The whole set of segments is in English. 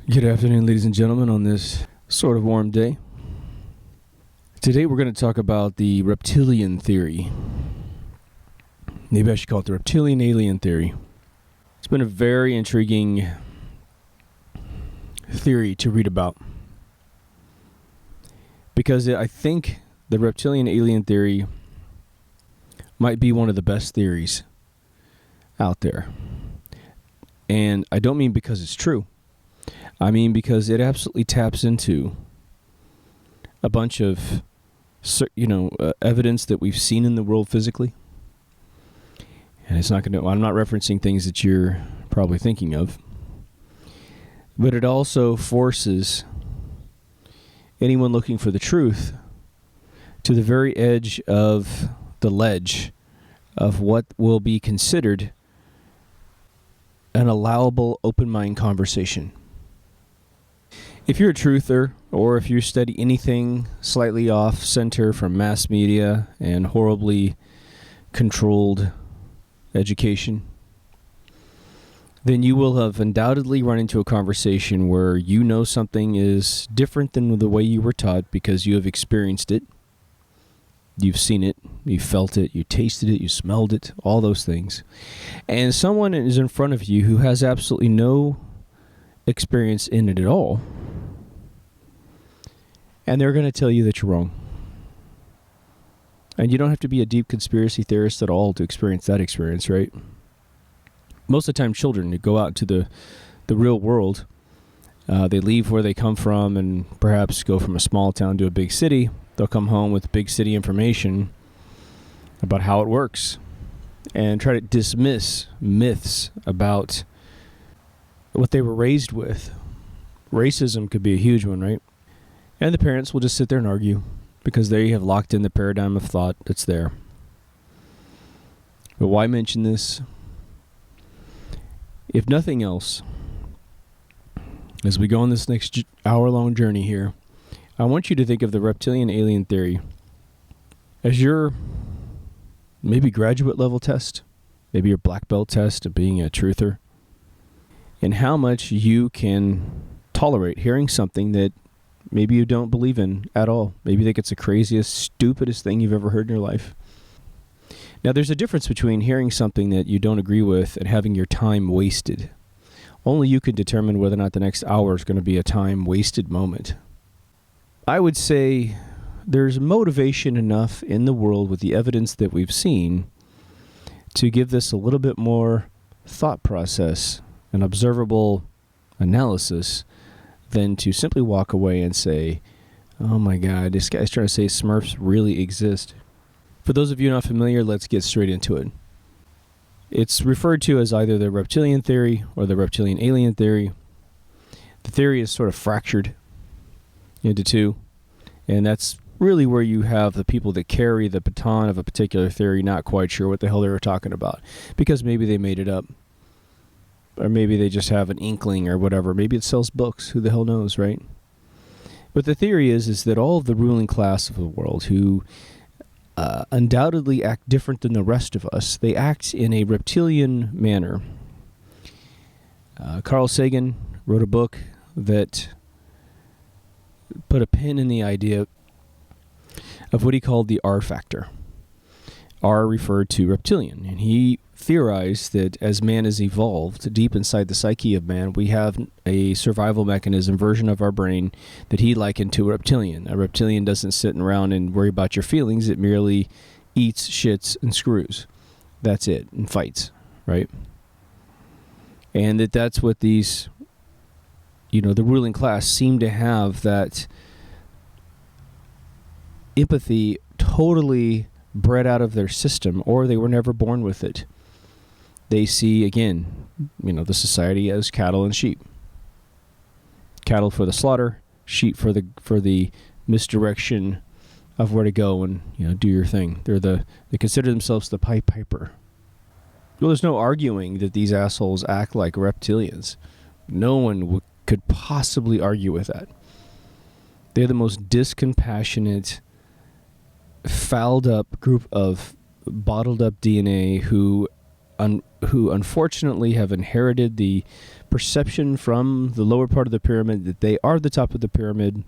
Good afternoon, ladies and gentlemen, on this sort of warm day. Today we're going to talk about the reptilian theory. Maybe I should call it the reptilian alien theory. It's been a very intriguing theory to read about, because I think the reptilian alien theory might be one of the best theories out there. And I don't mean because it's true. I mean because it absolutely taps into a bunch of, evidence that we've seen in the world physically. And it's not going to, I'm not referencing things that you're probably thinking of. But it also forces anyone looking for the truth to the very edge of the ledge of what will be considered an allowable open mind conversation. If you're a truther, or if you study anything slightly off center from mass media and horribly controlled education, then you will have undoubtedly run into a conversation where you know something is different than the way you were taught because you have experienced it. You've seen it, you felt it, you tasted it, you smelled it, all those things. And someone is in front of you who has absolutely no experience in it at all. And they're going to tell you that you're wrong. And you don't have to be a deep conspiracy theorist at all to experience that experience, right? Most of the time, children who go out to the real world, they leave where they come from and perhaps go from a small town to a big city. They'll come home with big city information about how it works and try to dismiss myths about what they were raised with. Racism could be a huge one, right? And the parents will just sit there and argue because they have locked in the paradigm of thought that's there. But why mention this? If nothing else, as we go on this next hour-long journey here, I want you to think of the reptilian alien theory as your maybe graduate level test, maybe your black belt test of being a truther, and how much you can tolerate hearing something that maybe you don't believe in at all. Maybe you think it's the craziest, stupidest thing you've ever heard in your life. Now, there's a difference between hearing something that you don't agree with and having your time wasted. Only you can determine whether or not the next hour is going to be a time-wasted moment. I would say there's motivation enough in the world with the evidence that we've seen to give this a little bit more thought process and observable analysis than to simply walk away and say, oh my God, this guy's trying to say Smurfs really exist. For those of you not familiar, let's get straight into it. It's referred to as either the reptilian theory or the reptilian alien theory. The theory is sort of fractured into two, and that's really where you have the people that carry the baton of a particular theory not quite sure what the hell they were talking about, because maybe they made it up. Or maybe they just have an inkling or whatever. Maybe it sells books. Who the hell knows, right? But the theory is that all of the ruling class of the world who undoubtedly act different than the rest of us, they act in a reptilian manner. Carl Sagan wrote a book that put a pin in the idea of what he called the R factor. R referred to reptilian, and he theorized that as man has evolved deep inside the psyche of man, we have a survival mechanism version of our brain that he likened to a reptilian. A reptilian doesn't sit around and worry about your feelings. It merely eats, shits, and screws. That's it, and fights, right? And that's what these, the ruling class seem to have, that empathy totally bred out of their system, or they were never born with it. They see, again, the society as cattle and sheep. Cattle for the slaughter, sheep for the misdirection of where to go and do your thing. They consider themselves the Pied Piper. Well, there's no arguing that these assholes act like reptilians. No one could possibly argue with that. They're the most discompassionate, fouled up group of bottled up DNA who who unfortunately have inherited the perception from the lower part of the pyramid that they are the top of the pyramid,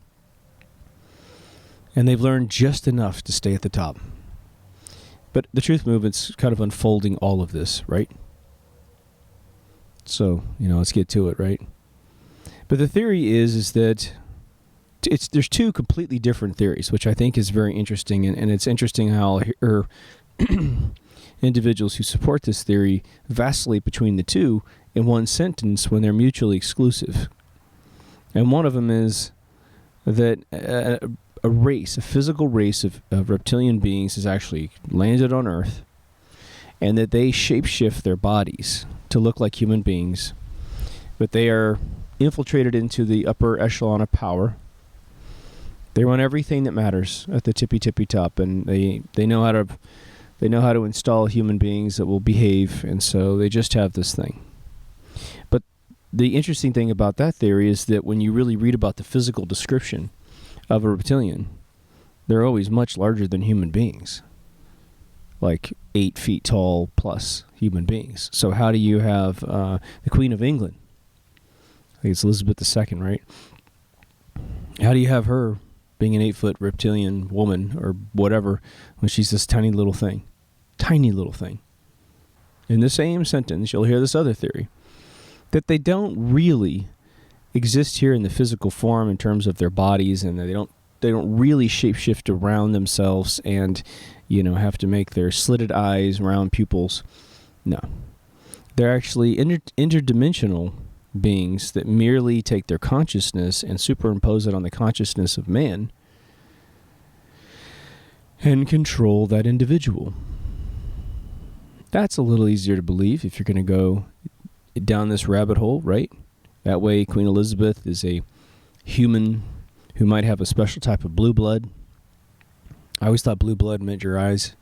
and they've learned just enough to stay at the top. But the truth movement's kind of unfolding all of this, right? So, let's get to it, right? But the theory is that there's two completely different theories, which I think is very interesting, and it's interesting how individuals who support this theory vacillate between the two in one sentence when they're mutually exclusive. And one of them is that a physical race of reptilian beings has actually landed on Earth, and that they shapeshift their bodies to look like human beings, but they are infiltrated into the upper echelon of power. They run everything that matters at the tippy top, and they know how to install human beings that will behave, and so they just have this thing. But the interesting thing about that theory is that when you really read about the physical description of a reptilian, they're always much larger than human beings, like 8 feet tall plus human beings. So how do you have the Queen of England? I think it's Elizabeth II, right? How do you have her being an 8-foot reptilian woman or whatever when she's this tiny little thing? Tiny little thing. In the same sentence, you'll hear this other theory, that they don't really exist here in the physical form in terms of their bodies, and they don't really shapeshift around themselves and have to make their slitted eyes, round pupils. No. They're actually interdimensional beings that merely take their consciousness and superimpose it on the consciousness of man and control that individual. That's a little easier to believe if you're going to go down this rabbit hole, right? That way Queen Elizabeth is a human who might have a special type of blue blood. I always thought blue blood meant your eyes,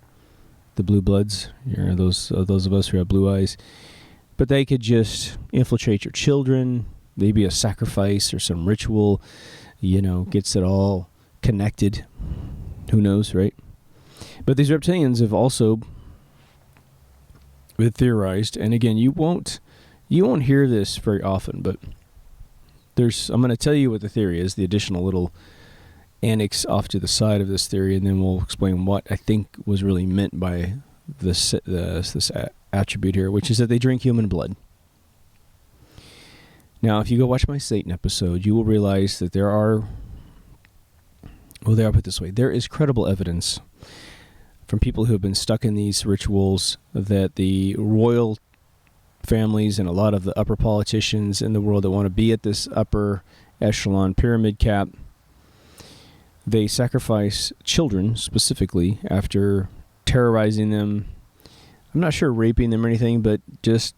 the blue bloods, those of us who have blue eyes. But they could just infiltrate your children, maybe a sacrifice or some ritual, gets it all connected. Who knows, right? But these reptilians have also been theorized, and again, you won't hear this very often, but I'm going to tell you what the theory is, the additional little annex off to the side of this theory, and then we'll explain what I think was really meant by this attribute here, which is that they drink human blood. Now, if you go watch my Satan episode, you will realize that I'll put it this way, there is credible evidence from people who have been stuck in these rituals that the royal families and a lot of the upper politicians in the world that want to be at this upper echelon pyramid cap, they sacrifice children specifically after terrorizing them. I'm not sure raping them or anything, but just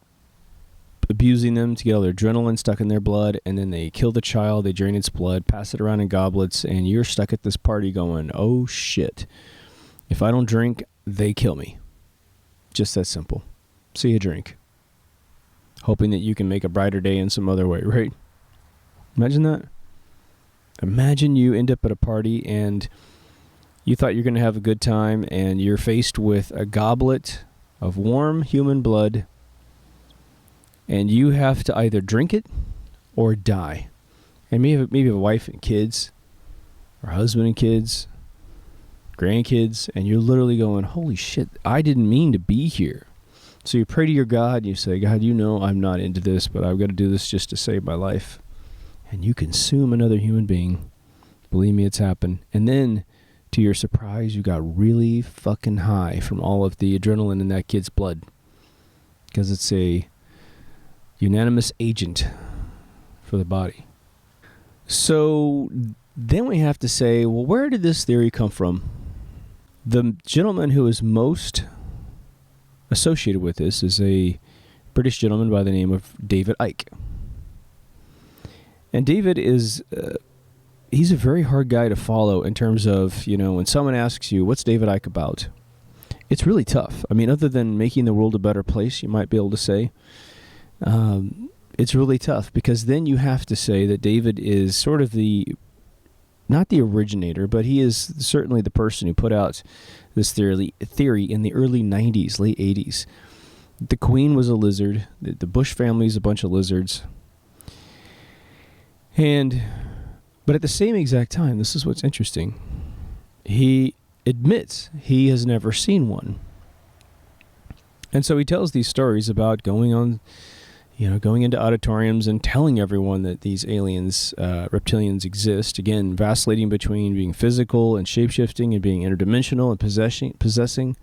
abusing them to get all their adrenaline stuck in their blood, and then they kill the child, they drain its blood, pass it around in goblets, and you're stuck at this party going, oh shit, if I don't drink, they kill me. Just that simple. So you drink, hoping that you can make a brighter day in some other way, right? Imagine that. Imagine you end up at a party and you thought you're going to have a good time, and you're faced with a goblet of warm human blood, and you have to either drink it or die. And maybe a wife and kids, or husband and kids, grandkids, and you're literally going, holy shit, I didn't mean to be here. So you pray to your God, and you say, God, I'm not into this, but I've got to do this just to save my life. And you consume another human being. Believe me, it's happened. And then, to your surprise, you got really fucking high from all of the adrenaline in that kid's blood, because it's a unanimous agent for the body. So then we have to say, well, where did this theory come from? The gentleman who is most associated with this is a British gentleman by the name of David Icke. And David is... he's a very hard guy to follow in terms of, when someone asks you, what's David Icke about? It's really tough. I mean, other than making the world a better place, you might be able to say, it's really tough, because then you have to say that David is sort of not the originator, but he is certainly the person who put out this theory in the early 90s, late 80s. The queen was a lizard. The Bush family is a bunch of lizards. But at the same exact time, this is what's interesting, he admits he has never seen one. And so he tells these stories about going into auditoriums and telling everyone that these aliens, reptilians, exist. Again, vacillating between being physical and shape-shifting and being interdimensional and possessing.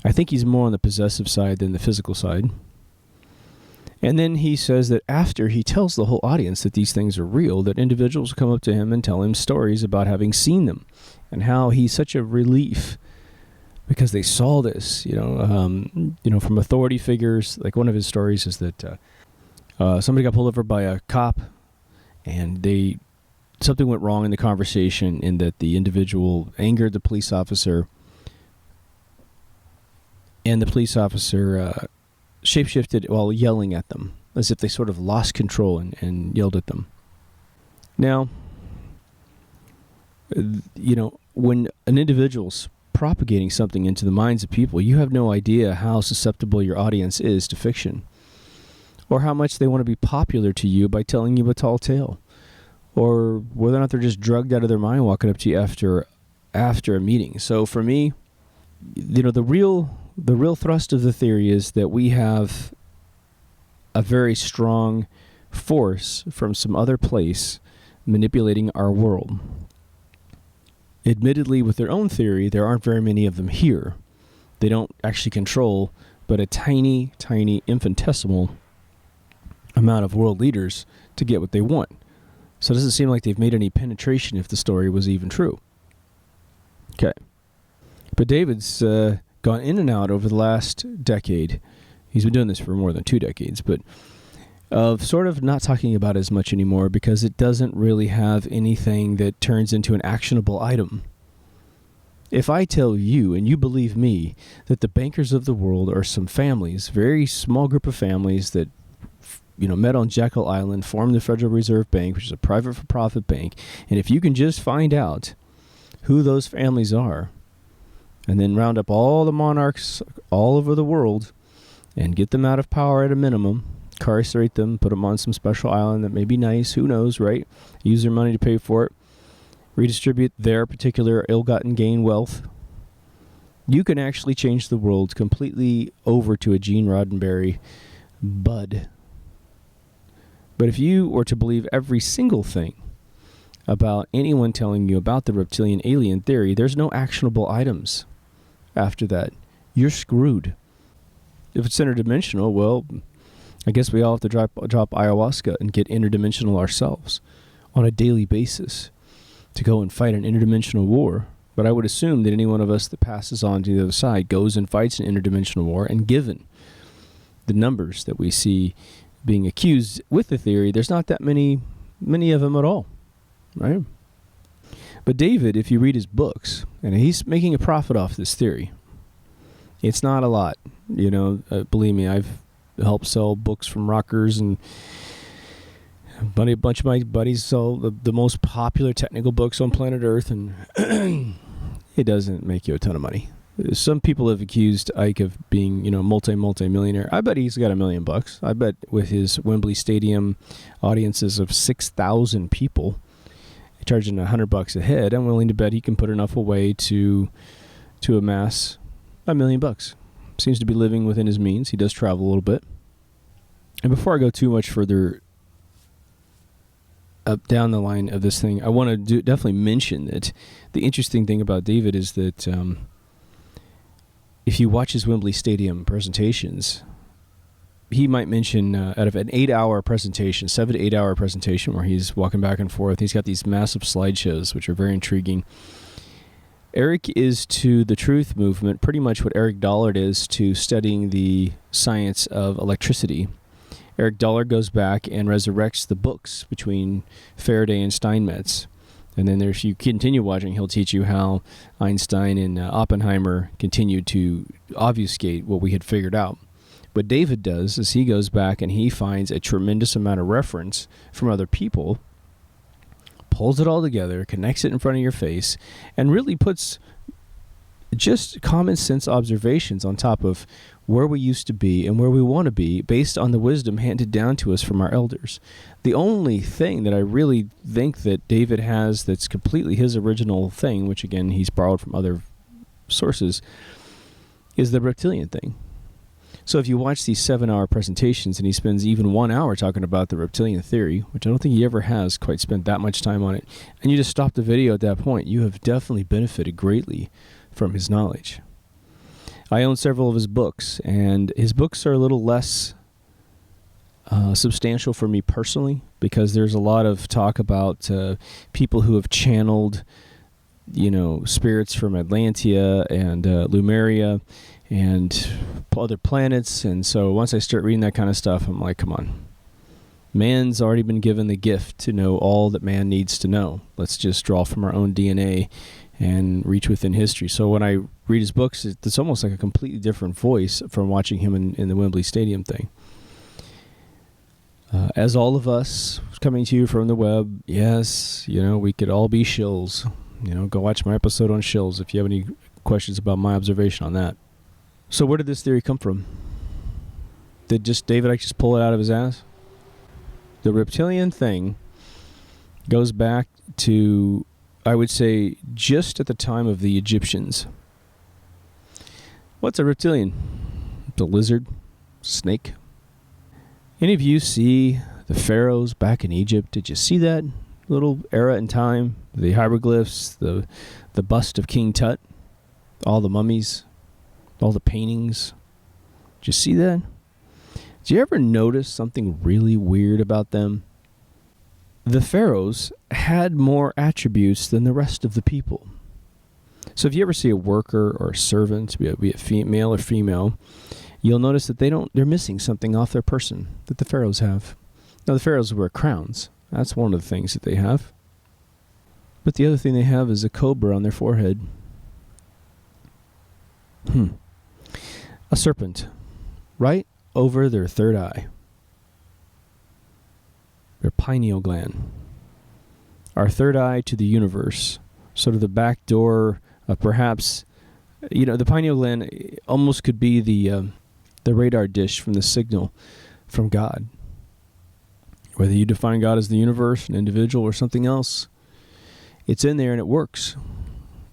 I think he's more on the possessive side than the physical side. And then he says that after he tells the whole audience that these things are real, that individuals come up to him and tell him stories about having seen them and how he's such a relief because they saw this, from authority figures. Like one of his stories is that somebody got pulled over by a cop, and something went wrong in the conversation in that the individual angered the police officer, and the police officer shapeshifted while yelling at them, as if they sort of lost control and yelled at them. Now, when an individual's propagating something into the minds of people, you have no idea how susceptible your audience is to fiction, or how much they want to be popular to you by telling you a tall tale, or whether or not they're just drugged out of their mind walking up to you after a meeting. So for me, the real thrust of the theory is that we have a very strong force from some other place manipulating our world. Admittedly, with their own theory, there aren't very many of them here. They don't actually control but a tiny, tiny, infinitesimal amount of world leaders to get what they want. So it doesn't seem like they've made any penetration if the story was even true. Okay. But David's gone in and out over the last decade. He's been doing this for more than 2 decades, but of sort of not talking about it as much anymore because it doesn't really have anything that turns into an actionable item. If I tell you, and you believe me, that the bankers of the world are some families, very small group of families that met on Jekyll Island, formed the Federal Reserve Bank, which is a private for-profit bank, and if you can just find out who those families are, and then round up all the monarchs all over the world and get them out of power at a minimum, incarcerate them, put them on some special island that may be nice, who knows, right? Use their money to pay for it, redistribute their particular ill-gotten gain wealth. You can actually change the world completely over to a Gene Roddenberry bud. But if you were to believe every single thing about anyone telling you about the reptilian alien theory, there's no actionable items after that. You're screwed. If it's interdimensional, well, I guess we all have to drop ayahuasca and get interdimensional ourselves on a daily basis to go and fight an interdimensional war. But I would assume that any one of us that passes on to the other side goes and fights an interdimensional war, and given the numbers that we see being accused with the theory, there's not that many of them at all, right? But David, if you read his books, and he's making a profit off this theory, it's not a lot. Believe me, I've helped sell books from rockers, and a bunch of my buddies sell the most popular technical books on planet Earth, and it doesn't make you a ton of money. Some people have accused Ike of being, multi-millionaire. I bet he's got $1 million. I bet with his Wembley Stadium audiences of 6,000 people, charging $100 a head, I'm willing to bet he can put enough away to amass $1 million. Seems to be living within his means. He does travel a little bit. And before I go too much further up down the line of this thing, I want to definitely mention that the interesting thing about David is that if you watch his Wembley Stadium presentations, he might mention out of an 8-hour presentation, 7 to 8 hour presentation where he's walking back and forth, he's got these massive slideshows, which are very intriguing. Eric is to the truth movement pretty much what Eric Dollard is to studying the science of electricity. Eric Dollard goes back and resurrects the books between Faraday and Steinmetz. And then if you continue watching, he'll teach you how Einstein and Oppenheimer continued to obfuscate what we had figured out. What David does is he goes back and he finds a tremendous amount of reference from other people, pulls it all together, connects it in front of your face, and really puts just common sense observations on top of where we used to be and where we want to be based on the wisdom handed down to us from our elders. The only thing that I really think that David has that's completely his original thing, which again he's borrowed from other sources, is the reptilian thing. So if you watch these 7-hour presentations and he spends even 1 hour talking about the reptilian theory, which I don't think he ever has quite spent that much time on it, and you just stop the video at that point, you have definitely benefited greatly from his knowledge. I own several of his books, and his books are a little less substantial for me personally, because there's a lot of talk about people who have channeled, spirits from Atlantia and Lemuria and other planets. And so once I start reading that kind of stuff, I'm like, come on. Man's already been given the gift to know all that man needs to know. Let's just draw from our own DNA and reach within history. So when I read his books, it's almost like a completely different voice from watching him in the Wembley Stadium thing. As all of us coming to you from the web, yes, we could all be shills. Go watch my episode on shills if you have any questions about my observation on that. So where did this theory come from? Did David Icke just pull it out of his ass? The reptilian thing goes back to, I would say, just at the time of the Egyptians. What's a reptilian? It's a lizard, snake. Any of you see the pharaohs back in Egypt? Did you see that little era in time? The hieroglyphs, the bust of King Tut, all the mummies, all the paintings. Did you see that? Did you ever notice something really weird about them? The pharaohs had more attributes than the rest of the people. So if you ever see a worker or a servant, be it male or female, you'll notice that they're missing something off their person that the pharaohs have. Now the pharaohs wear crowns. That's one of the things that they have. But the other thing they have is a cobra on their forehead. A serpent right over their third eye. Their pineal gland. Our third eye to the universe. Sort of the back door of perhaps, the pineal gland almost could be the radar dish from the signal from God. Whether you define God as the universe, an individual, or something else, it's in there and it works.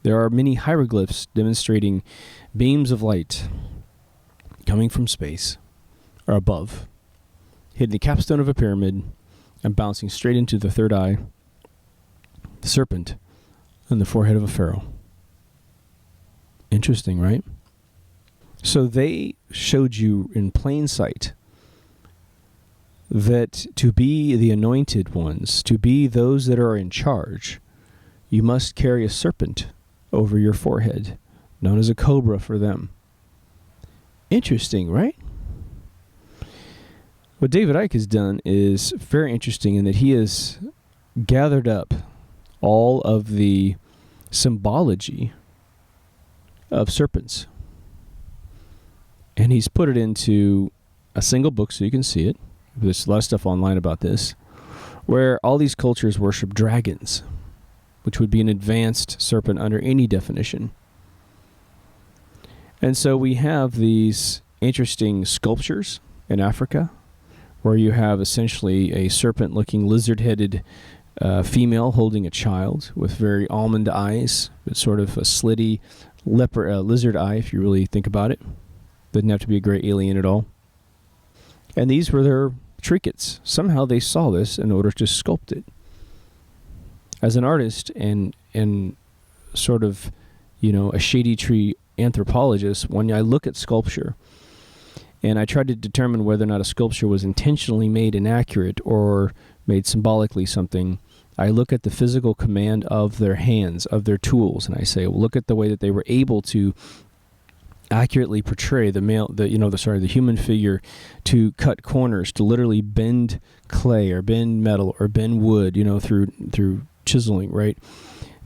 There are many hieroglyphs demonstrating beams of light coming from space or above, hitting the capstone of a pyramid and bouncing straight into the third eye, the serpent, and the forehead of a pharaoh. Interesting, right? So they showed you in plain sight that to be the anointed ones, to be those that are in charge, you must carry a serpent over your forehead, known as a cobra for them. Interesting, right? What David Icke has done is very interesting in that he has gathered up all of the symbology of serpents. And he's put it into a single book so you can see it. There's a lot of stuff online about this, where all these cultures worship dragons, which would be an advanced serpent under any definition. And so we have these interesting sculptures in Africa, where you have essentially a serpent-looking, lizard-headed female holding a child with very almond eyes. It's sort of a slitty lizard eye, if you really think about it. Doesn't have to be a great alien at all. And these were their trinkets. Somehow they saw this in order to sculpt it. As an artist and sort of, a shady tree anthropologist, when I look at sculpture and I try to determine whether or not a sculpture was intentionally made inaccurate or made symbolically something, I look at the physical command of their hands, of their tools, and I say, well, look at the way that they were able to accurately portray the human figure, to cut corners, to literally bend clay or bend metal or bend wood, through chiseling, right,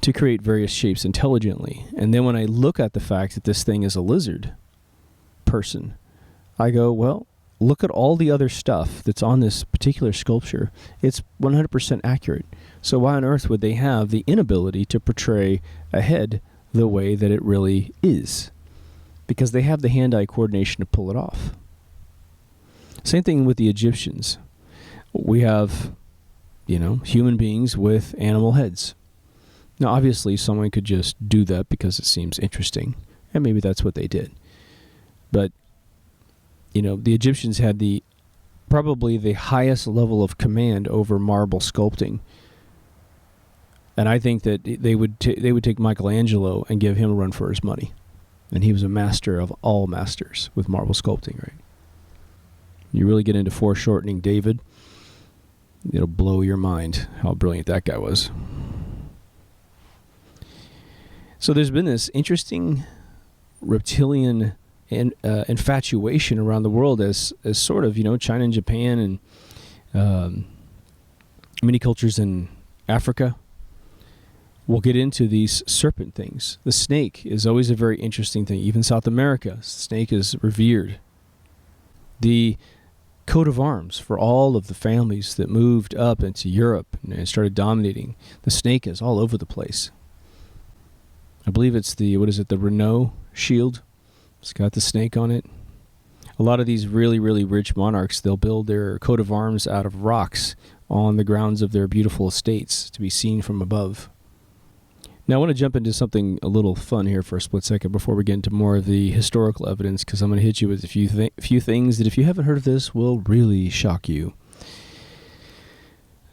to create various shapes intelligently. And then when I look at the fact that this thing is a lizard person, I go, well, look at all the other stuff that's on this particular sculpture. It's 100% accurate. So why on earth would they have the inability to portray a head the way that it really is, because they have the hand-eye coordination to pull it off. Same thing with the Egyptians. We have, human beings with animal heads. Now, obviously, someone could just do that because it seems interesting, and maybe that's what they did. But, the Egyptians had probably the highest level of command over marble sculpting. And I think that they would take Michelangelo and give him a run for his money. And he was a master of all masters with marble sculpting, right? You really get into foreshortening David, it'll blow your mind how brilliant that guy was. So there's been this interesting reptilian infatuation around the world as sort of, China and Japan and many cultures in Africa. We'll get into these serpent things. The snake is always a very interesting thing. Even South America, snake is revered. The coat of arms for all of the families that moved up into Europe and started dominating, the snake is all over the place. I believe it's the Renault shield. It's got the snake on it. A lot of these really, really rich monarchs, they'll build their coat of arms out of rocks on the grounds of their beautiful estates to be seen from above. Now, I want to jump into something a little fun here for a split second before we get into more of the historical evidence, because I'm going to hit you with a few things that, if you haven't heard of this, will really shock you.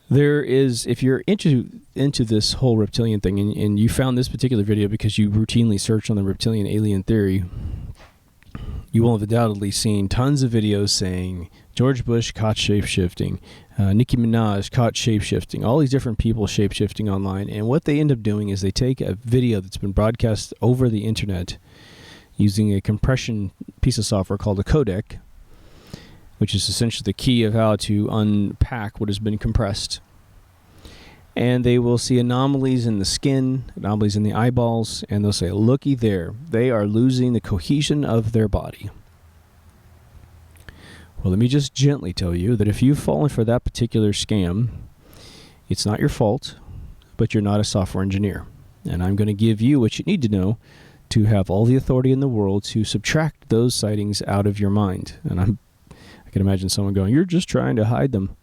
There is, if you're into this whole reptilian thing, and you found this particular video because you routinely search on the reptilian alien theory, you will have undoubtedly seen tons of videos saying George Bush caught shape-shifting, Nicki Minaj caught shape-shifting, all these different people shape-shifting online. And what they end up doing is they take a video that's been broadcast over the internet using a compression piece of software called a codec, which is essentially the key of how to unpack what has been compressed. And they will see anomalies in the skin, anomalies in the eyeballs, and they'll say, looky there, they are losing the cohesion of their body. Well, let me just gently tell you that if you've fallen for that particular scam, it's not your fault, but you're not a software engineer. And I'm going to give you what you need to know to have all the authority in the world to subtract those sightings out of your mind. And I can imagine someone going, you're just trying to hide them.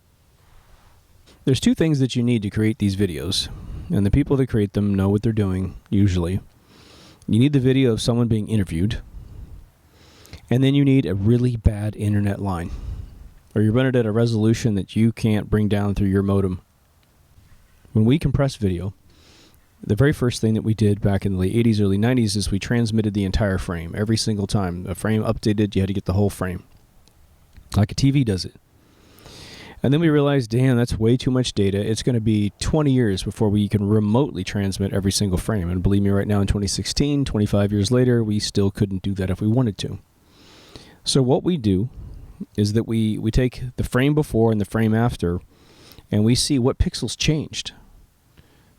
There's two things that you need to create these videos, and the people that create them know what they're doing, usually. You need the video of someone being interviewed, and then you need a really bad internet line, or you run it at a resolution that you can't bring down through your modem. When we compress video, the very first thing that we did back in the late 80s, early 90s is we transmitted the entire frame. Every single time a frame updated, you had to get the whole frame, like a TV does it. And then we realized, damn, that's way too much data. It's going to be 20 years before we can remotely transmit every single frame. And believe me, right now in 2016, 25 years later, we still couldn't do that if we wanted to. So what we do is that we take the frame before and the frame after, and we see what pixels changed.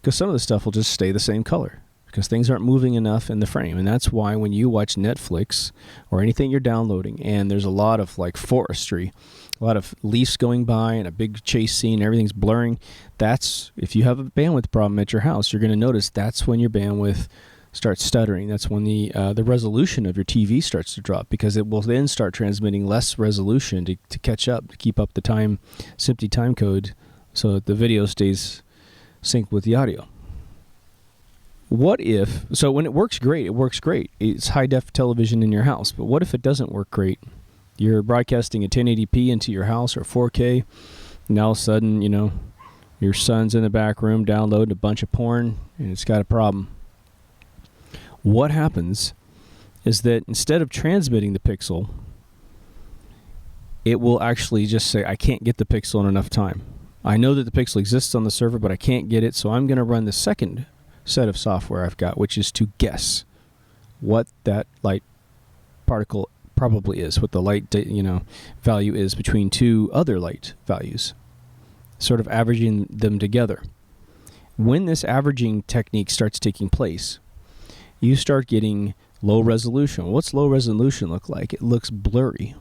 Because some of the stuff will just stay the same color, because things aren't moving enough in the frame. And that's why when you watch Netflix or anything you're downloading, and there's a lot of like forestry, a lot of leaves going by and a big chase scene, everything's blurring, that's, if you have a bandwidth problem at your house, you're going to notice that's when your bandwidth starts stuttering. That's when the resolution of your TV starts to drop, because it will then start transmitting less resolution to catch up, to keep up the time, SMPTE time code, so that the video stays synced with the audio. What if, so when it works great, it works great. It's high-def television in your house. But what if it doesn't work great? You're broadcasting a 1080p into your house or 4K, and all of a sudden, your son's in the back room downloading a bunch of porn, and it's got a problem. What happens is that instead of transmitting the pixel, it will actually just say, I can't get the pixel in enough time. I know that the pixel exists on the server, but I can't get it, so I'm going to run the second set of software I've got, which is to guess what that light particle probably is, what the light value is between two other light values, sort of averaging them together. When this averaging technique starts taking place, you start getting low resolution. What's low resolution look like? It looks blurry.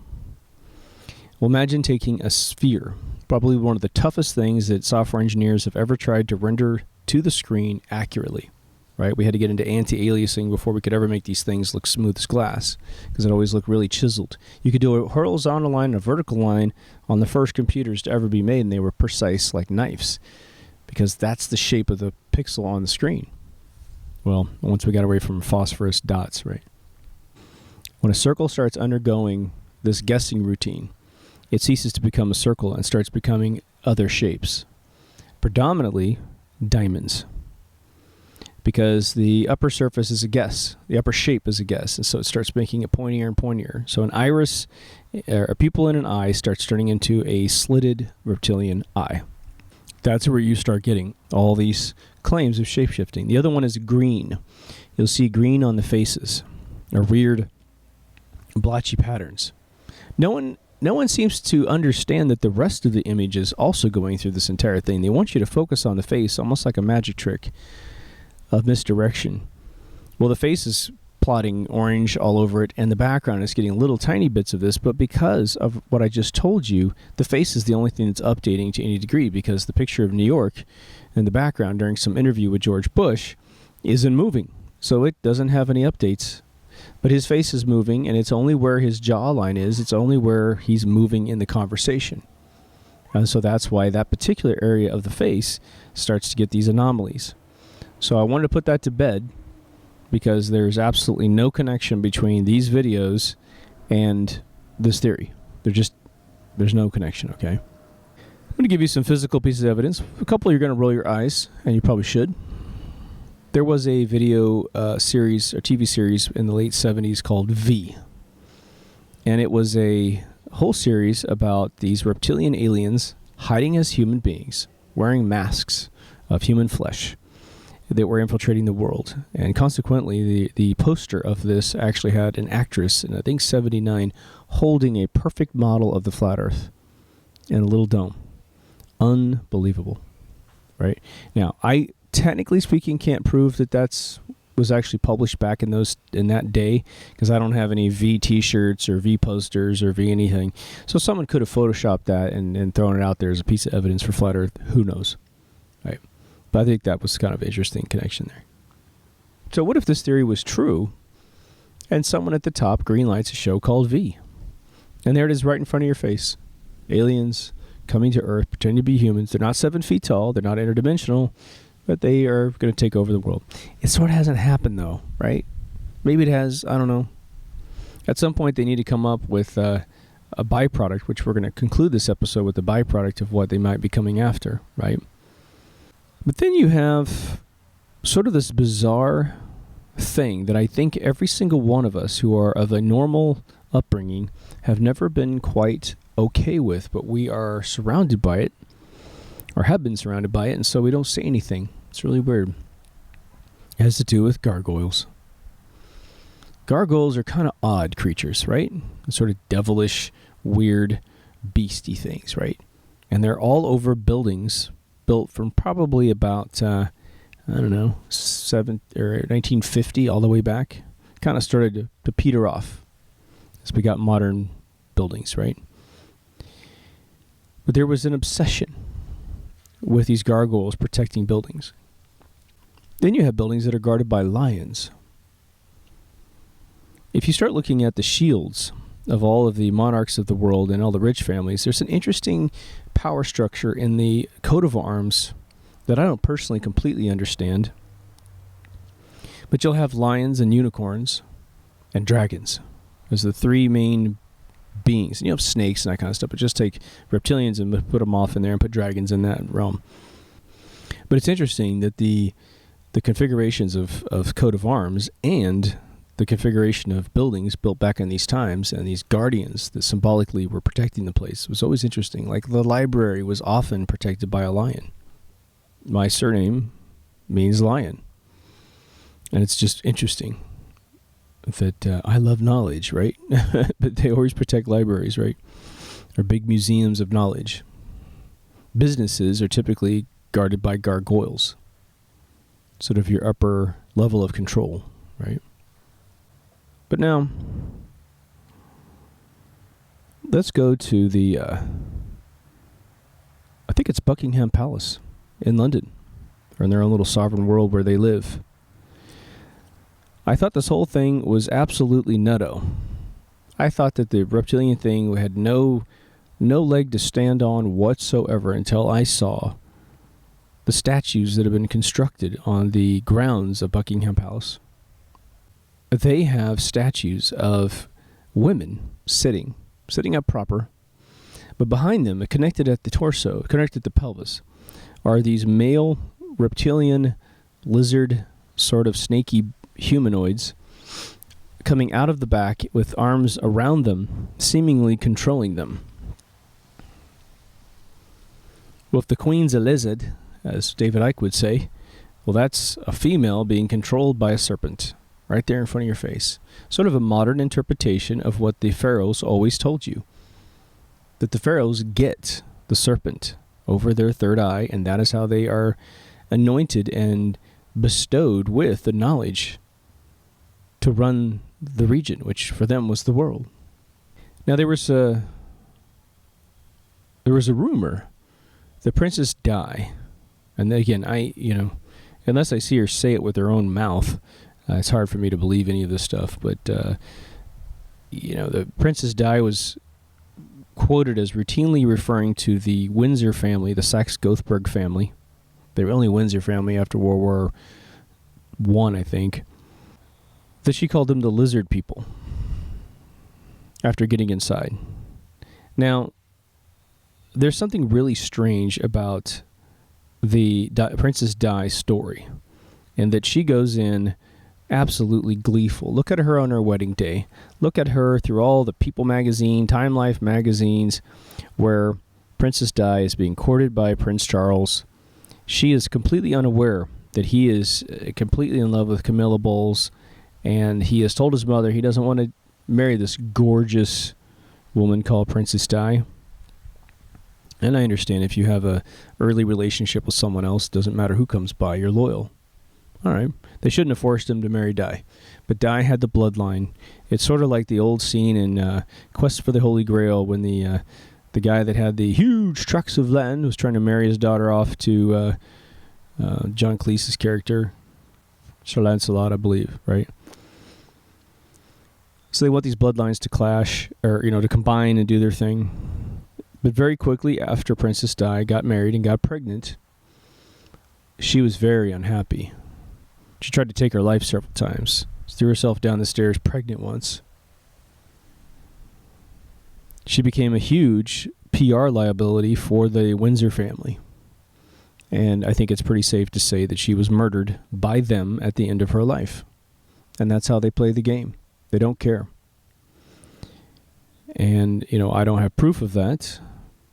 Well, imagine taking a sphere, probably one of the toughest things that software engineers have ever tried to render to the screen accurately. right? We had to get into anti-aliasing before we could ever make these things look smooth as glass, because it always looked really chiseled. You could do a horizontal line and a vertical line on the first computers to ever be made, and they were precise like knives, because that's the shape of the pixel on the screen. Well, once we got away from phosphorus dots, right? When a circle starts undergoing this guessing routine, it ceases to become a circle and starts becoming other shapes, predominantly diamonds, because the upper surface is a guess, the upper shape is a guess, and so it starts making it pointier and pointier. So an iris, a pupil in an eye, starts turning into a slitted reptilian eye. That's where you start getting all these claims of shapeshifting. The other one is green. You'll see green on the faces, or weird blotchy patterns. No one seems to understand that the rest of the image is also going through this entire thing. They want you to focus on the face, almost like a magic trick of misdirection. Well, the face is plotting orange all over it, and the background is getting little tiny bits of this, but because of what I just told you, the face is the only thing that's updating to any degree, because the picture of New York in the background during some interview with George Bush isn't moving, so it doesn't have any updates. But his face is moving, and it's only where his jawline is, it's only where he's moving in the conversation. And so that's why that particular area of the face starts to get these anomalies. So I wanted to put that to bed, because there's absolutely no connection between these videos and this theory. There's no connection, okay? I'm going to give you some physical pieces of evidence. A couple you're going to roll your eyes, and you probably should. There was a video series, or TV series in the late 70s called V. And it was a whole series about these reptilian aliens hiding as human beings, wearing masks of human flesh that were infiltrating the world. And consequently, the poster of this actually had an actress in, I think, 79, holding a perfect model of the flat Earth in a little dome. Unbelievable, right? Now, I, technically speaking, can't prove that was actually published back in that day, because I don't have any V T-shirts or V posters or V anything. So someone could have photoshopped that and thrown it out there as a piece of evidence for flat Earth. Who knows, right? But I think that was kind of an interesting connection there. So what if this theory was true, and someone at the top greenlights a show called V? And there it is right in front of your face. Aliens coming to Earth, pretending to be humans. They're not 7 feet tall. They're not interdimensional. But they are going to take over the world. It sort of hasn't happened, though, right? Maybe it has. I don't know. At some point, they need to come up with a byproduct, which we're going to conclude this episode with the byproduct of what they might be coming after, right? But then you have sort of this bizarre thing that I think every single one of us who are of a normal upbringing have never been quite okay with, but we are surrounded by it, or have been surrounded by it, and so we don't say anything. It's really weird. It has to do with gargoyles. Gargoyles are kind of odd creatures, right? Sort of devilish, weird, beastie things, right? And they're all over buildings built from probably about, 1950 all the way back. Kind of started to peter off as we got modern buildings, right? But there was an obsession with these gargoyles protecting buildings. Then you have buildings that are guarded by lions. If you start looking at the shields of all of the monarchs of the world and all the rich families, there's an interesting power structure in the coat of arms that I don't personally completely understand. But you'll have lions and unicorns and dragons as the three main beings. And you have snakes and that kind of stuff, but just take reptilians and put them off in there and put dragons in that realm. But it's interesting that the configurations of coat of arms and the configuration of buildings built back in these times and these guardians that symbolically were protecting the place was always interesting. Like the library was often protected by a lion. My surname means lion. And it's just interesting that I love knowledge, right? But they always protect libraries, right? Or big museums of knowledge. Businesses are typically guarded by gargoyles. Sort of your upper level of control, right? But now, let's go to the, I think it's Buckingham Palace in London, or in their own little sovereign world where they live. I thought this whole thing was absolutely nutto. I thought that the reptilian thing had no leg to stand on whatsoever until I saw the statues that have been constructed on the grounds of Buckingham Palace. They have statues of women sitting up proper, but behind them, connected at the torso, connected at the pelvis, are these male reptilian lizard sort of snaky humanoids coming out of the back with arms around them, seemingly controlling them. Well, if the queen's a lizard, as David Icke would say, well, that's a female being controlled by a serpent right there in front of your face. Sort of a modern interpretation of what the pharaohs always told you, that the pharaohs get the serpent over their third eye, and that is how they are anointed and bestowed with the knowledge to run the region, which for them was the world. Now there was a rumor that Princess Di, and again, unless I see her say it with her own mouth, it's hard for me to believe any of this stuff. But the Princess Di was quoted as routinely referring to the Windsor family, the Saxe-Gothberg family. They were only Windsor family after World War I, I think. That she called them the lizard people after getting inside. Now, there's something really strange about the Princess Di story, and that she goes in absolutely gleeful. Look at her on her wedding day. Look at her through all the People magazine, Time Life magazines, where Princess Di is being courted by Prince Charles. She is completely unaware that he is completely in love with Camilla Bowles, and he has told his mother he doesn't want to marry this gorgeous woman called Princess Di. And I understand if you have a early relationship with someone else, it doesn't matter who comes by, you're loyal. All right. They shouldn't have forced him to marry Di. But Di had the bloodline. It's sort of like the old scene in Quest for the Holy Grail when the guy that had the huge tracts of land was trying to marry his daughter off to John Cleese's character, Sir Lancelot, I believe, right? So they want these bloodlines to clash, or to combine and do their thing. But very quickly after Princess Di got married and got pregnant, she was very unhappy. She tried to take her life several times. She threw herself down the stairs pregnant once. She became a huge PR liability for the Windsor family. And I think it's pretty safe to say that she was murdered by them at the end of her life. And that's how they play the game. They don't care. And, I don't have proof of that.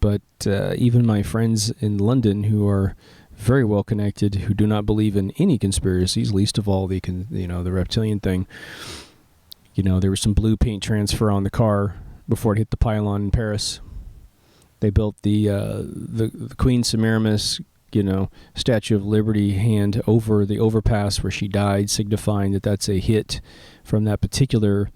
But even my friends in London who are very well connected, who do not believe in any conspiracies, least of all the reptilian thing. There was some blue paint transfer on the car before it hit the pylon in Paris. They built the Queen Semiramis, Statue of Liberty hand over the overpass where she died, signifying that that's a hit from that particular,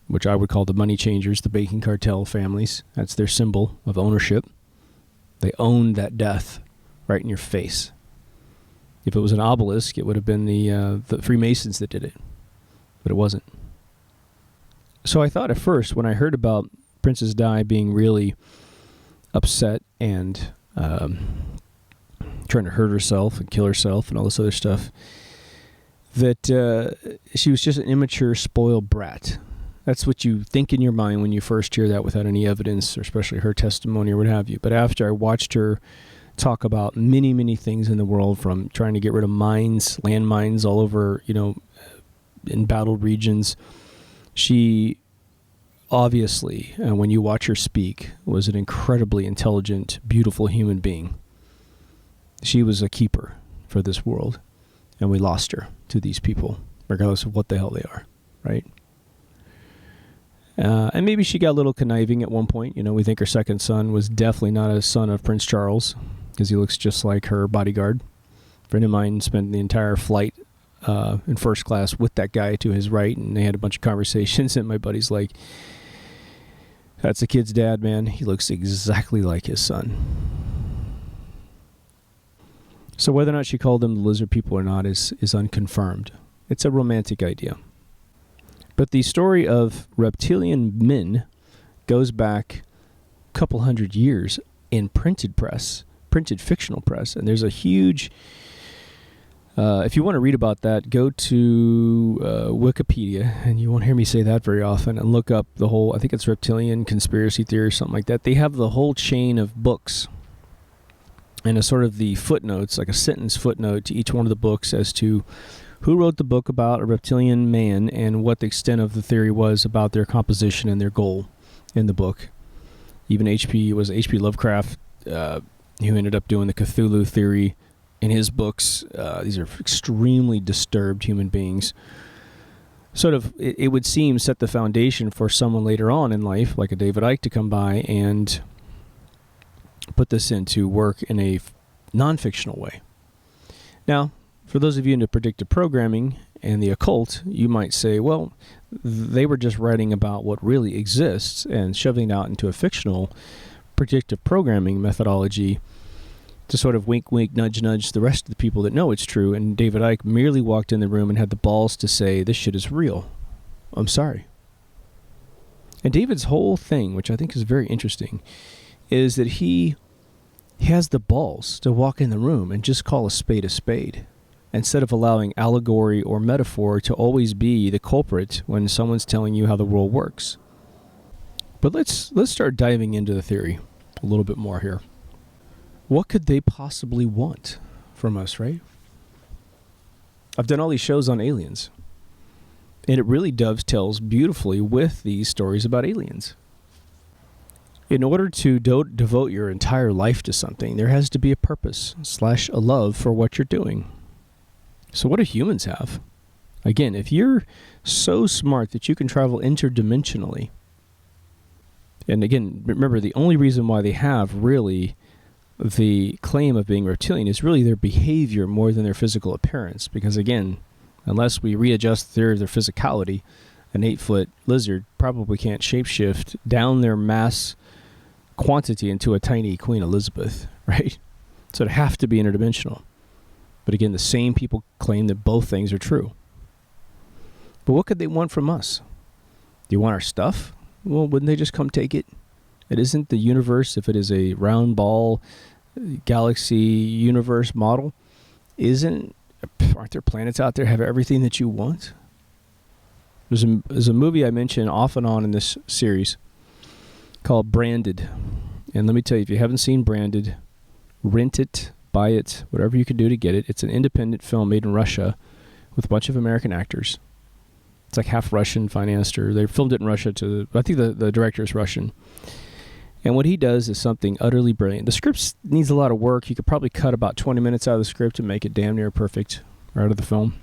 which I would call the money changers, the banking cartel families. That's their symbol of ownership. They own that death right in your face. If it was an obelisk, it would have been the Freemasons that did it, but it wasn't. So I thought at first, when I heard about Princess Di being really upset and trying to hurt herself and kill herself and all this other stuff, that she was just an immature, spoiled brat. That's what you think in your mind when you first hear that without any evidence, or especially her testimony or what have you. But after I watched her talk about many, many things in the world, from trying to get rid of mines, landmines all over, in battled regions, she obviously, when you watch her speak, was an incredibly intelligent, beautiful human being. She was a keeper for this world, and we lost her to these people, regardless of what the hell they are, right? And maybe she got a little conniving at one point. We think her second son was definitely not a son of Prince Charles, because he looks just like her bodyguard. A friend of mine spent the entire flight in first class with that guy to his right, and they had a bunch of conversations, and my buddy's like, that's the kid's dad, man. He looks exactly like his son. So whether or not she called them the lizard people or not is unconfirmed. It's a romantic idea. But the story of reptilian men goes back a couple hundred years in printed fictional press. And there's a huge... if you want to read about that, go to Wikipedia, and you won't hear me say that very often, and look up the whole, I think it's reptilian conspiracy theory or something like that. They have the whole chain of books and a sort of the footnotes, like a sentence footnote to each one of the books as to who wrote the book about a reptilian man and what the extent of the theory was about their composition and their goal in the book. Even H.P. Lovecraft, who ended up doing the Cthulhu theory in his books. These are extremely disturbed human beings. Sort of, it would seem, set the foundation for someone later on in life, like a David Icke, to come by and put this into work in a non-fictional way. Now, for those of you into predictive programming and the occult, you might say, well, they were just writing about what really exists and shoving it out into a fictional predictive programming methodology to sort of wink, wink, nudge, nudge the rest of the people that know it's true. And David Icke merely walked in the room and had the balls to say, this shit is real. I'm sorry. And David's whole thing, which I think is very interesting, is that he has the balls to walk in the room and just call a spade, instead of allowing allegory or metaphor to always be the culprit when someone's telling you how the world works. But let's start diving into the theory a little bit more here. What could they possibly want from us, right? I've done all these shows on aliens, and it really dovetails beautifully with these stories about aliens. In order to devote your entire life to something, there has to be a purpose / a love for what you're doing. So what do humans have? Again, if you're so smart that you can travel interdimensionally, and again, remember, the only reason why they have really the claim of being reptilian is really their behavior more than their physical appearance. Because again, unless we readjust the theory of their physicality, an 8-foot lizard probably can't shapeshift down their mass quantity into a tiny Queen Elizabeth, right? So it'd have to be interdimensional. But again, the same people claim that both things are true. But what could they want from us? Do you want our stuff? Well, wouldn't they just come take it? It isn't the universe, if it is a round ball galaxy universe model, aren't there planets out there that have everything that you want? There's a movie I mention off and on in this series called Branded. And let me tell you, if you haven't seen Branded, rent it, buy it, whatever you can do to get it. It's an independent film made in Russia with a bunch of American actors. It's like half Russian financed, or they filmed it in Russia I think the director is Russian. And what he does is something utterly brilliant. The script needs a lot of work. You could probably cut about 20 minutes out of the script and make it damn near perfect out of the film.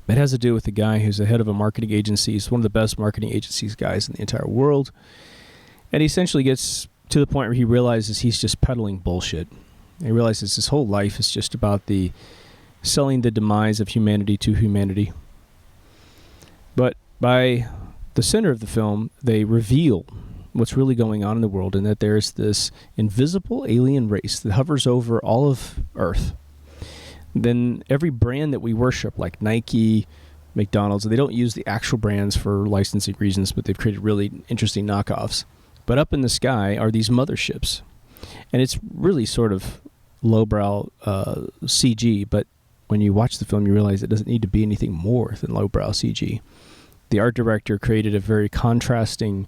It has to do with the guy who's the head of a marketing agency. He's one of the best marketing agencies guys in the entire world. And he essentially gets to the point where he realizes he's just peddling bullshit. And he realizes his whole life is just about selling the demise of humanity to humanity. But by the center of the film, they reveal what's really going on in the world, and that there's this invisible alien race that hovers over all of Earth. Then every brand that we worship, like Nike, McDonald's, they don't use the actual brands for licensing reasons, but they've created really interesting knockoffs. But up in the sky are these motherships. And it's really sort of lowbrow CG, but when you watch the film, you realize it doesn't need to be anything more than lowbrow CG. The art director created a very contrasting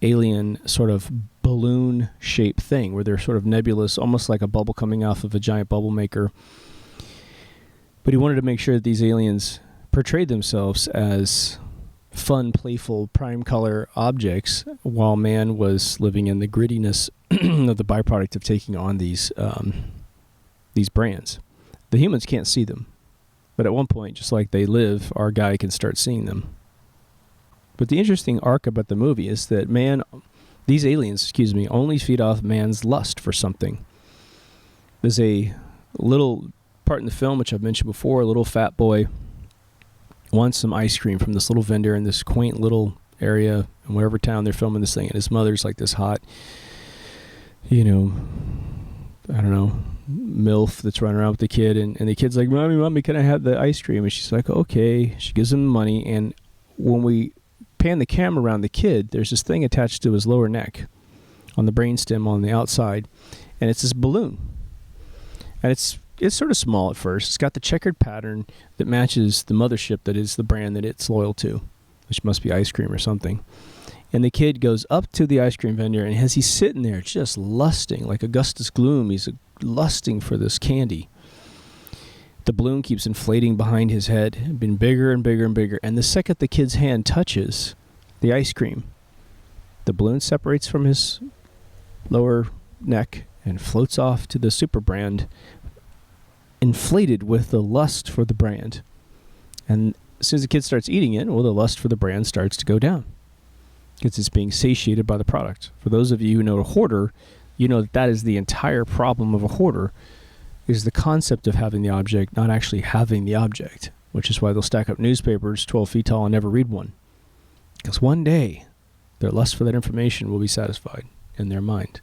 alien sort of balloon-shaped thing where they're sort of nebulous, almost like a bubble coming off of a giant bubble maker. But he wanted to make sure that these aliens portrayed themselves as fun, playful, prime color objects, while man was living in the grittiness of the byproduct of taking on these brands. The humans can't see them, but at one point, just like they live, our guy can start seeing them. But the interesting arc about the movie is that these aliens, only feed off man's lust for something. There's a little part in the film, which I've mentioned before, a little fat boy wants some ice cream from this little vendor in this quaint little area in whatever town they're filming this thing. And his mother's like this hot, MILF that's running around with the kid, and the kid's like, mommy, can I have the ice cream? And she's like, okay. She gives him the money, and when we pan the camera around the kid, there's this thing attached to his lower neck on the brainstem on the outside, and it's this balloon. And it's sort of small at first. It's got the checkered pattern that matches the mothership that is the brand that it's loyal to, which must be ice cream or something. And the kid goes up to the ice cream vendor, and as he's sitting there just lusting, like Augustus Gloom, he's lusting for this candy. The balloon keeps inflating behind his head, been bigger and bigger and bigger. And the second the kid's hand touches the ice cream, the balloon separates from his lower neck and floats off to the super brand, inflated with the lust for the brand. And as soon as the kid starts eating it, well, the lust for the brand starts to go down, because it's being satiated by the product. For those of you who know a hoarder, you know that is the entire problem of a hoarder, is the concept of having the object, not actually having the object, which is why they'll stack up newspapers 12 feet tall and never read one. Because one day, their lust for that information will be satisfied in their mind.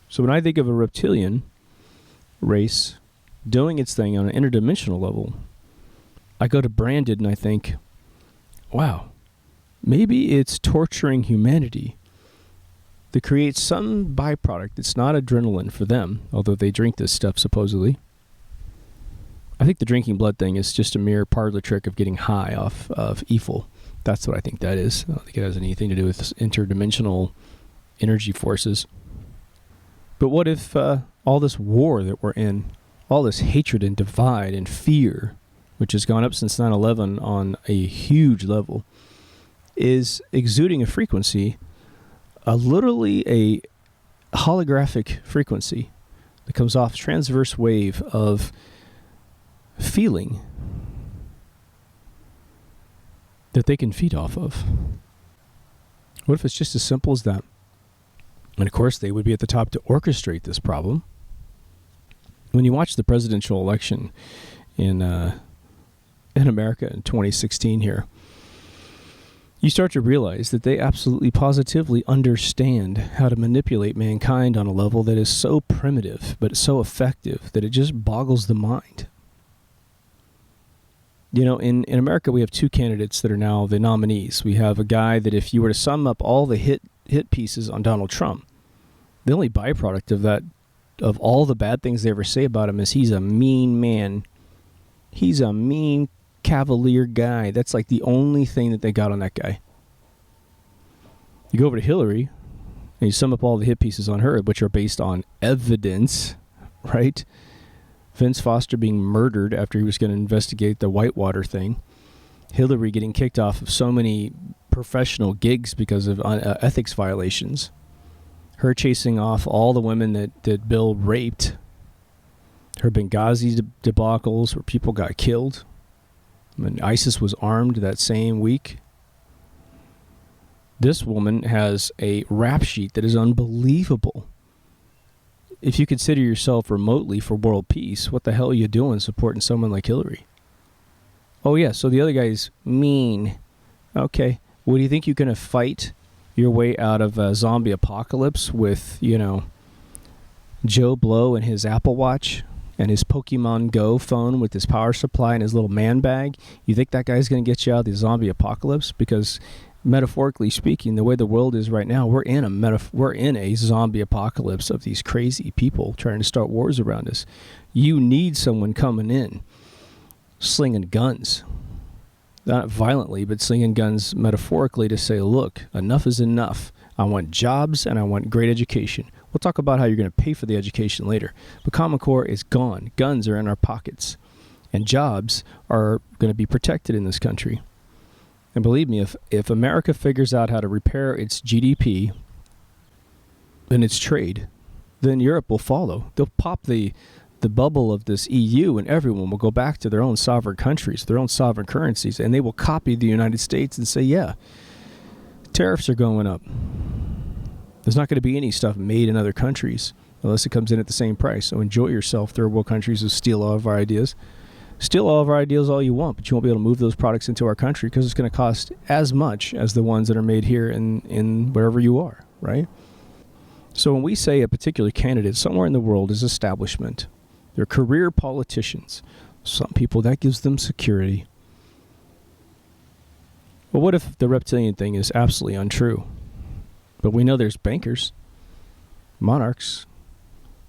So when I think of a reptilian race doing its thing on an interdimensional level, I go to Branded and I think, wow, maybe it's torturing humanity to create some byproduct that's not adrenaline for them, although they drink this stuff supposedly. I think the drinking blood thing is just a mere parlor trick of getting high off of evil. That's what I think that is. I don't think it has anything to do with interdimensional energy forces. But what if all this war that we're in, all this hatred and divide and fear, which has gone up since 9/11 on a huge level, is exuding a frequency, literally a holographic frequency that comes off transverse wave of feeling that they can feed off of? What if it's just as simple as that? And of course, they would be at the top to orchestrate this problem. When you watch the presidential election in America in 2016 here, you start to realize that they absolutely positively understand how to manipulate mankind on a level that is so primitive, but so effective that it just boggles the mind. You know, in America, we have two candidates that are now the nominees. We have a guy that if you were to sum up all the hit pieces on Donald Trump, the only byproduct of that, of all the bad things they ever say about him, is he's a mean man. He's a mean cavalier guy. That's like the only thing that they got on that guy. You go over to Hillary and you sum up all the hit pieces on her, which are based on evidence, right? Vince Foster being murdered after he was going to investigate the Whitewater thing. Hillary getting kicked off of so many professional gigs because of ethics violations. Her chasing off all the women that Bill raped. Her Benghazi debacles where people got killed. When ISIS was armed that same week. This woman has a rap sheet that is unbelievable. If you consider yourself remotely for world peace, what the hell are you doing supporting someone like Hillary? Oh yeah, so the other guy's mean. Okay, well, do you think you're going to fight your way out of a zombie apocalypse with, you know, Joe Blow and his Apple Watch and his Pokemon Go phone with his power supply and his little man bag? You think that guy's going to get you out of the zombie apocalypse? Because metaphorically speaking, the way the world is right now, we're in a zombie apocalypse of these crazy people trying to start wars around us. You need someone coming in, slinging guns. Not violently, but slinging guns metaphorically to say, look, enough is enough. I want jobs and I want great education. We'll talk about how you're going to pay for the education later. But Common Core is gone. Guns are in our pockets. And jobs are going to be protected in this country. And believe me, if America figures out how to repair its GDP and its trade, then Europe will follow. They'll pop the bubble of this EU, and everyone will go back to their own sovereign countries, their own sovereign currencies, and they will copy the United States and say, yeah, tariffs are going up. There's not going to be any stuff made in other countries unless it comes in at the same price. So enjoy yourself, third world countries who steal all of our ideas. Steal all of our ideas all you want, but you won't be able to move those products into our country because it's going to cost as much as the ones that are made here in wherever you are, right? So when we say a particular candidate somewhere in the world is establishment, they're career politicians. Some people, that gives them security. Well, what if the reptilian thing is absolutely untrue? But we know there's bankers, monarchs,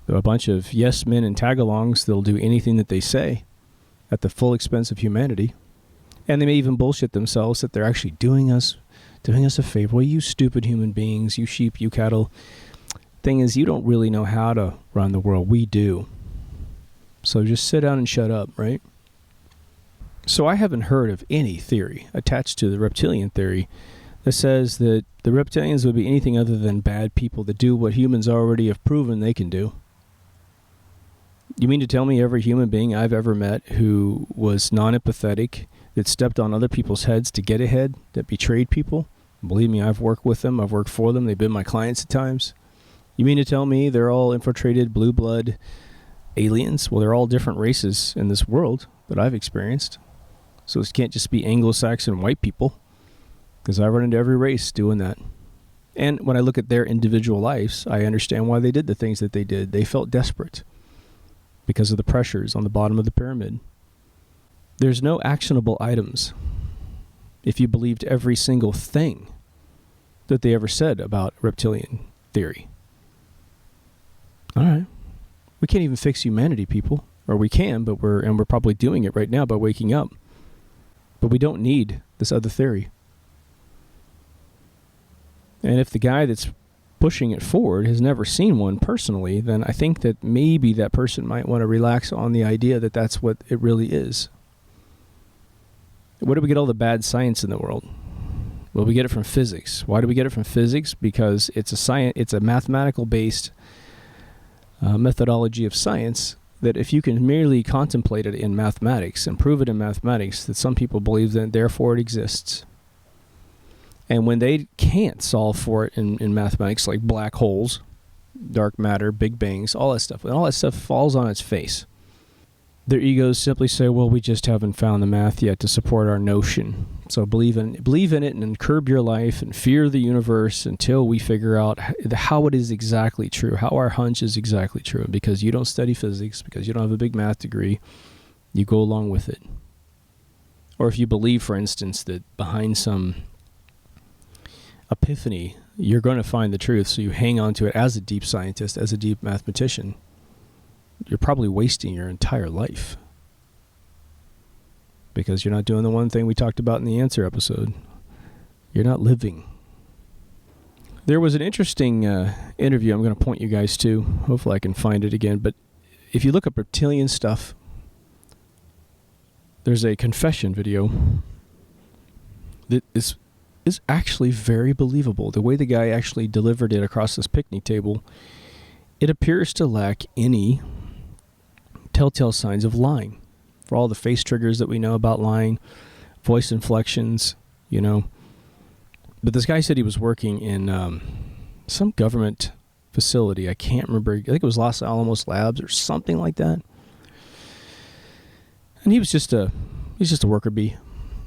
a bunch of yes men and tag-alongs that'll do anything that they say at the full expense of humanity. And they may even bullshit themselves that they're actually doing us a favor. Well, you stupid human beings, you sheep, you cattle. Thing is, you don't really know how to run the world. We do. So just sit down and shut up, right? So I haven't heard of any theory attached to the reptilian theory that says that the reptilians would be anything other than bad people that do what humans already have proven they can do. You mean to tell me every human being I've ever met who was non-empathetic, that stepped on other people's heads to get ahead, that betrayed people? Believe me, I've worked with them. I've worked for them. They've been my clients at times. You mean to tell me they're all infiltrated blue blood aliens? Well, they're all different races in this world that I've experienced. So it can't just be Anglo-Saxon white people, because I run into every race doing that. And when I look at their individual lives, I understand why they did the things that they did. They felt desperate because of the pressures on the bottom of the pyramid. There's no actionable items if you believed every single thing that they ever said about reptilian theory. All right. We can't even fix humanity, people. Or we can, but we're probably doing it right now by waking up. But we don't need this other theory. And if the guy that's pushing it forward has never seen one personally, then I think that maybe that person might want to relax on the idea that that's what it really is. Where do we get all the bad science in the world? Well, we get it from physics. Why do we get it from physics? Because it's a mathematical-based methodology of science that if you can merely contemplate it in mathematics and prove it in mathematics, that some people believe that therefore it exists. And when they can't solve for it in mathematics, like black holes, dark matter, big bangs, all that stuff, when all that stuff falls on its face, their egos simply say, well, we just haven't found the math yet to support our notion. So believe in it and curb your life and fear the universe until we figure out how it is exactly true, how our hunch is exactly true. Because you don't study physics, because you don't have a big math degree, you go along with it. Or if you believe, for instance, that behind some epiphany, you're going to find the truth, so you hang on to it as a deep scientist, as a deep mathematician, you're probably wasting your entire life. Because you're not doing the one thing we talked about in the answer episode. You're not living. There was an interesting interview I'm going to point you guys to. Hopefully I can find it again. But if you look up reptilian stuff, there's a confession video that is actually very believable. The way the guy actually delivered it across this picnic table, it appears to lack any telltale signs of lying. For all the face triggers that we know about lying, voice inflections, you know. But this guy said he was working in some government facility. I can't remember. I think it was Los Alamos Labs or something like that. And he was just a worker bee.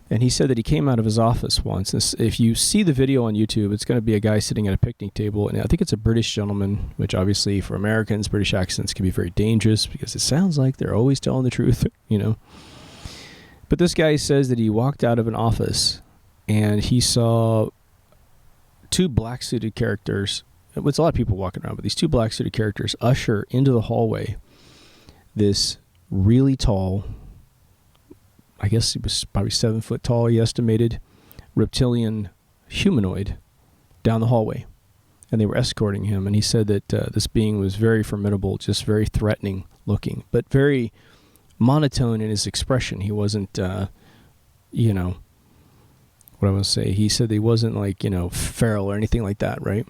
And he said that he came out of his office once. And if you see the video on YouTube, it's going to be a guy sitting at a picnic table. And I think it's a British gentleman, which obviously for Americans, British accents can be very dangerous because it sounds like they're always telling the truth, you know. But this guy says that he walked out of an office and he saw two black-suited characters. It's a lot of people walking around, but these two black-suited characters usher into the hallway this really tall, I guess he was probably 7 foot tall, he estimated, reptilian humanoid down the hallway. And they were escorting him. And he said that this being was very formidable, just very threatening looking, but very monotone in his expression. He wasn't, you know, what I want to say. He said he wasn't like, you know, feral or anything like that, right?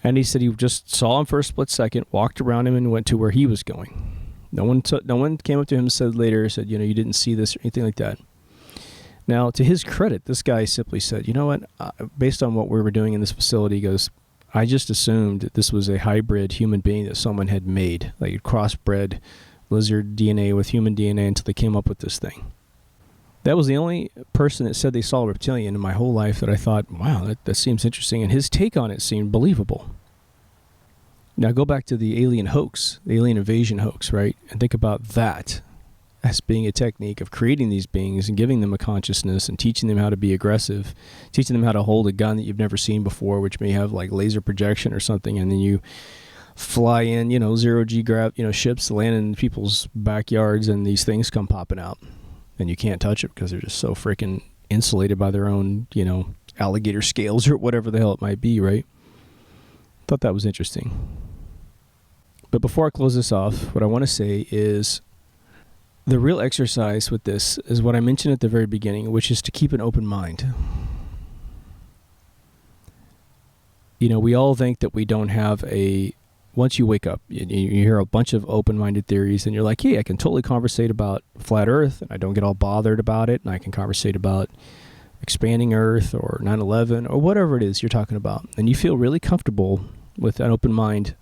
And he said he just saw him for a split second, walked around him, and went to where he was going. No one came up to him and said, you know, you didn't see this or anything like that. Now, to his credit, this guy simply said, you know what, based on what we were doing in this facility, he goes, I just assumed that this was a hybrid human being that someone had made, like crossbred lizard DNA with human DNA until they came up with this thing. That was the only person that said they saw a reptilian in my whole life that I thought, wow, that seems interesting. And his take on it seemed believable. Now go back to the alien hoax, the alien invasion hoax, right? And think about that as being a technique of creating these beings and giving them a consciousness and teaching them how to be aggressive, teaching them how to hold a gun that you've never seen before, which may have like laser projection or something, and then you fly in, zero-G ships land in people's backyards, and these things come popping out, and you can't touch it because they're just so freaking insulated by their own, alligator scales or whatever the hell it might be, right? Thought that was interesting. But before I close this off, what I want to say is the real exercise with this is what I mentioned at the very beginning, which is to keep an open mind. We all think that we don't have once you wake up, you hear a bunch of open-minded theories, and you're like, hey, I can totally conversate about flat Earth, and I don't get all bothered about it, and I can conversate about expanding Earth or 9/11 or whatever it is you're talking about. And you feel really comfortable with an open mind.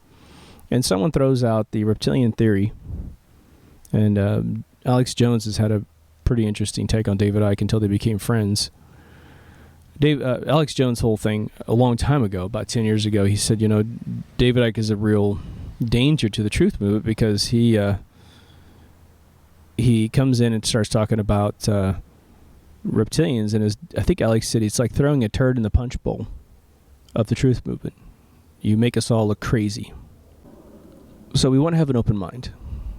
And someone throws out the reptilian theory, and Alex Jones has had a pretty interesting take on David Icke until they became friends. Alex Jones' whole thing a long time ago, about 10 years ago, he said, David Icke is a real danger to the truth movement because he comes in and starts talking about reptilians, and I think Alex said it's like throwing a turd in the punch bowl of the truth movement. You make us all look crazy. So we want to have an open mind,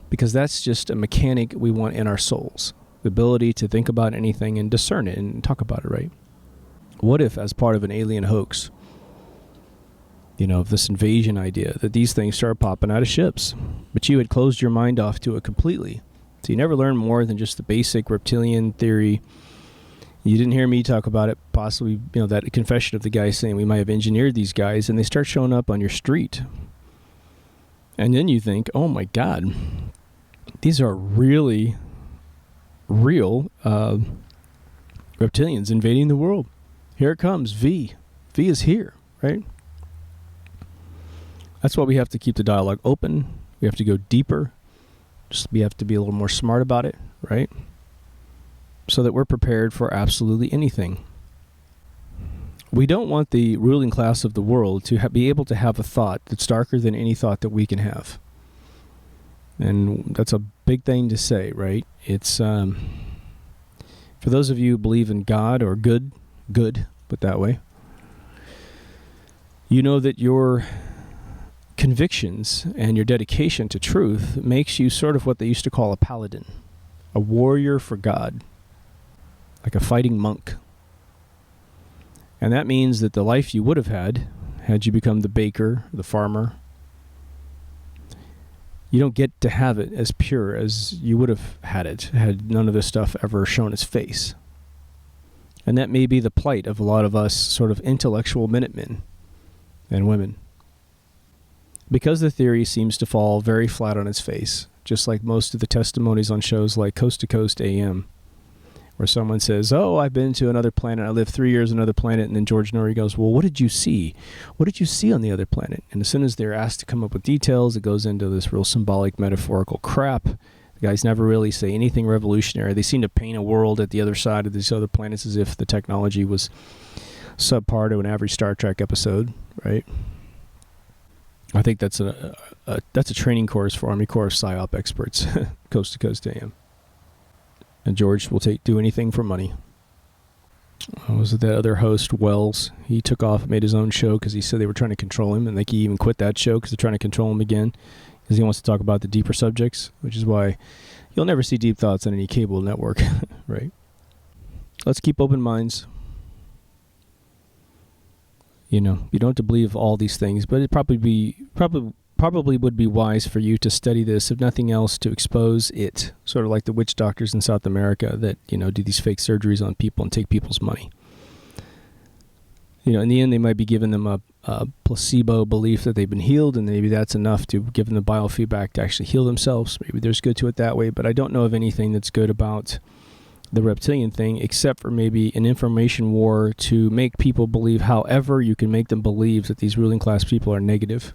because that's just a mechanic we want in our souls, the ability to think about anything and discern it and talk about it, right? What if, as part of an alien hoax, of this invasion idea, that these things started popping out of ships, but you had closed your mind off to it completely? So you never learned more than just the basic reptilian theory. You didn't hear me talk about it, possibly, that confession of the guy saying we might have engineered these guys, and they start showing up on your street. And then you think, oh my God, these are really real reptilians invading the world. Here it comes, V. V is here, right? That's why we have to keep the dialogue open. We have to go deeper. We have to be a little more smart about it, right? So that we're prepared for absolutely anything. We don't want the ruling class of the world to be able to have a thought that's darker than any thought that we can have. And that's a big thing to say, right? It's, for those of you who believe in God or good, put that way, you know that your convictions and your dedication to truth makes you sort of what they used to call a paladin, a warrior for God, like a fighting monk. And that means that the life you would have had you become the baker, the farmer, you don't get to have it as pure as you would have had it had none of this stuff ever shown its face. And that may be the plight of a lot of us sort of intellectual Minutemen and women. Because the theory seems to fall very flat on its face, just like most of the testimonies on shows like Coast to Coast AM, where someone says, oh, I've been to another planet, I lived 3 years on another planet, and then George Norrie goes, well, what did you see? What did you see on the other planet? And as soon as they're asked to come up with details, it goes into this real symbolic, metaphorical crap. The guys never really say anything revolutionary. They seem to paint a world at the other side of these other planets as if the technology was subpar to an average Star Trek episode, right? I think that's a training course for Army Corps of PSYOP experts, Coast to Coast AM. And George will do anything for money. Was it that other host, Wells? He took off and made his own show because he said they were trying to control him, and he even quit that show because they're trying to control him again because he wants to talk about the deeper subjects, which is why you'll never see Deep Thoughts on any cable network, right? Let's keep open minds. You don't have to believe all these things, but it probably would be wise for you to study this, if nothing else, to expose it, sort of like the witch doctors in South America that, do these fake surgeries on people and take people's money. In the end, they might be giving them a placebo belief that they've been healed, and maybe that's enough to give them the biofeedback to actually heal themselves. Maybe there's good to it that way, but I don't know of anything that's good about the reptilian thing, except for maybe an information war to make people believe however you can make them believe that these ruling class people are negative.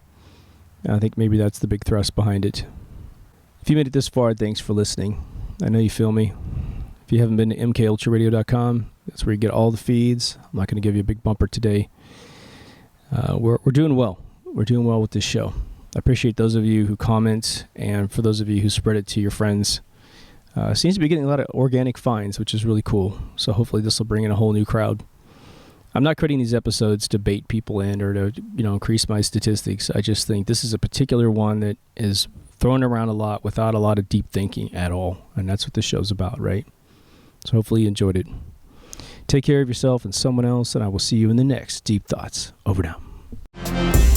And I think maybe that's the big thrust behind it. If you made it this far, thanks for listening. I know you feel me. If you haven't been to mkultraradio.com, that's where you get all the feeds. I'm not going to give you a big bumper today. We're doing well. We're doing well with this show. I appreciate those of you who comment, and for those of you who spread it to your friends. Seems to be getting a lot of organic finds, which is really cool. So hopefully this will bring in a whole new crowd. I'm not creating these episodes to bait people in or to, increase my statistics. I just think this is a particular one that is thrown around a lot without a lot of deep thinking at all. And that's what this show's about, right? So hopefully you enjoyed it. Take care of yourself and someone else, and I will see you in the next Deep Thoughts. Over now.